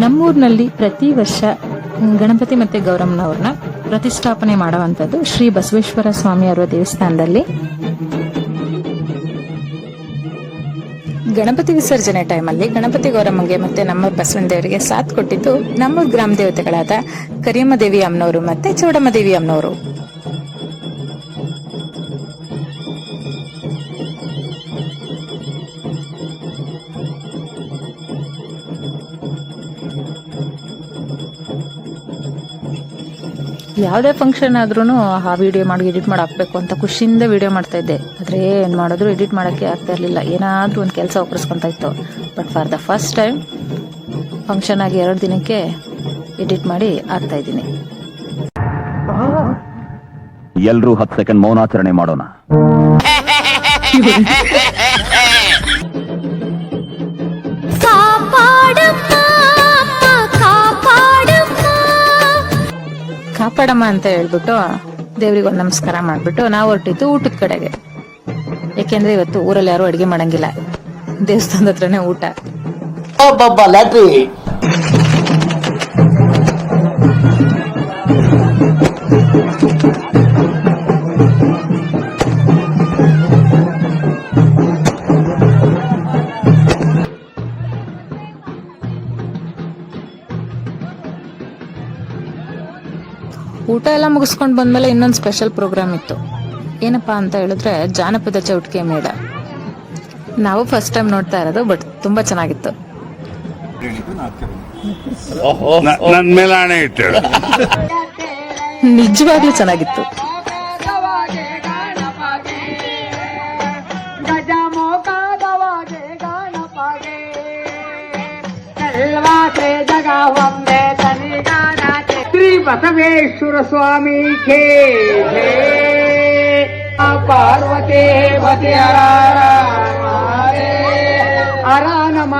ನಮ್ಮೂರಿನಲ್ಲಿ ಪ್ರತಿ ವರ್ಷ ಗಣಪತಿ ಮತ್ತೆ ಗೌರಮ್ಮನವ್ರನ್ನ ಪ್ರತಿಷ್ಠಾಪನೆ ಮಾಡುವಂಥದ್ದು ಶ್ರೀ ಬಸವೇಶ್ವರ ಸ್ವಾಮಿ ಅವರ ದೇವಸ್ಥಾನದಲ್ಲಿ. ಗಣಪತಿ ವಿಸರ್ಜನೆ ಟೈಮಲ್ಲಿ ಗಣಪತಿ ಗೌರಮ್ಮಗೆ ಮತ್ತೆ ನಮ್ಮ ಬಸವನ ದೇವರಿಗೆ ಸಾಥ್ ಕೊಟ್ಟಿದ್ದು ನಮ್ಮ ಗ್ರಾಮ ದೇವತೆಗಳಾದ ಕರಿಯಮ್ಮ ದೇವಿ ಅಮ್ಮನವರು ಮತ್ತೆ ಚೌಡಮ್ಮ ದೇವಿ ಅಮ್ಮನವರು. ಯಾವುದೇ ಫಂಕ್ಷನ್ ಆದ್ರೂ ಆ ವಿಡಿಯೋ ಮಾಡಿ ಎಡಿಟ್ ಮಾಡಿ ಹಾಕ್ಬೇಕು ಅಂತ ಖುಷಿಯಿಂದ ವಿಡಿಯೋ ಮಾಡ್ತಾ ಇದ್ದೆ. ಆದರೆ ಏನು ಮಾಡಿದ್ರು ಎಡಿಟ್ ಮಾಡೋಕ್ಕೆ ಆಗ್ತಾ ಇರಲಿಲ್ಲ. ಏನಾದರೂ ಒಂದು ಕೆಲಸ ಒಪ್ಪಿಸ್ಕೊತಾ ಇತ್ತು. But for the first time function ಆಗಿ 2 ದಿನಕ್ಕೆ ಎಡಿಟ್ ಮಾಡಿ ಹಾಕ್ತಾ ಇದ್ದೀನಿ. ಎಲ್ಲರೂ 10 ಸೆಕೆಂಡ್ ಮೌನಾಚರಣೆ ಮಾಡೋಣ. ಕಾಪಾಡಮ್ಮ ಅಂತ ಹೇಳ್ಬಿಟ್ಟು ದೇವ್ರಿಗೆ ಒಂದು ನಮಸ್ಕಾರ ಮಾಡ್ಬಿಟ್ಟು ನಾವು ಹೊರಟಿದ್ದು ಊಟದ ಕಡೆಗೆ. ಯಾಕೆಂದ್ರೆ ಇವತ್ತು ಊರಲ್ಲಿ ಯಾರು ಅಡಿಗೆ ಮಾಡಂಗಿಲ್ಲ, ದೇವಸ್ಥಾನದ ಹತ್ರನೇ ಊಟ. ಊಟ ಎಲ್ಲ ಮುಗಿಸ್ಕೊಂಡು ಬಂದ್ಮೇಲೆ ಇನ್ನೊಂದು ಸ್ಪೆಷಲ್ ಪ್ರೋಗ್ರಾಮ್ ಇತ್ತು. ಏನಪ್ಪಾ ಅಂತ ಹೇಳಿದ್ರೆ ಜಾನಪದ ಚೌಟಿಕೆ ಮೇಳ. ನಾವು ಫಸ್ಟ್ ಟೈಮ್ ನೋಡ್ತಾ ಇರೋದು, ಬಟ್ ತುಂಬಾ ಚೆನ್ನಾಗಿತ್ತು. ನಿಜವಾಗ್ಲೂ ಚೆನ್ನಾಗಿತ್ತು. ಶ್ರೀ ಬಸವೇಶ್ವರ ಸ್ವಾಮಿ ಕೆ ಪಾರ್ವತಿ ಪತಿ ಹರ ನಮ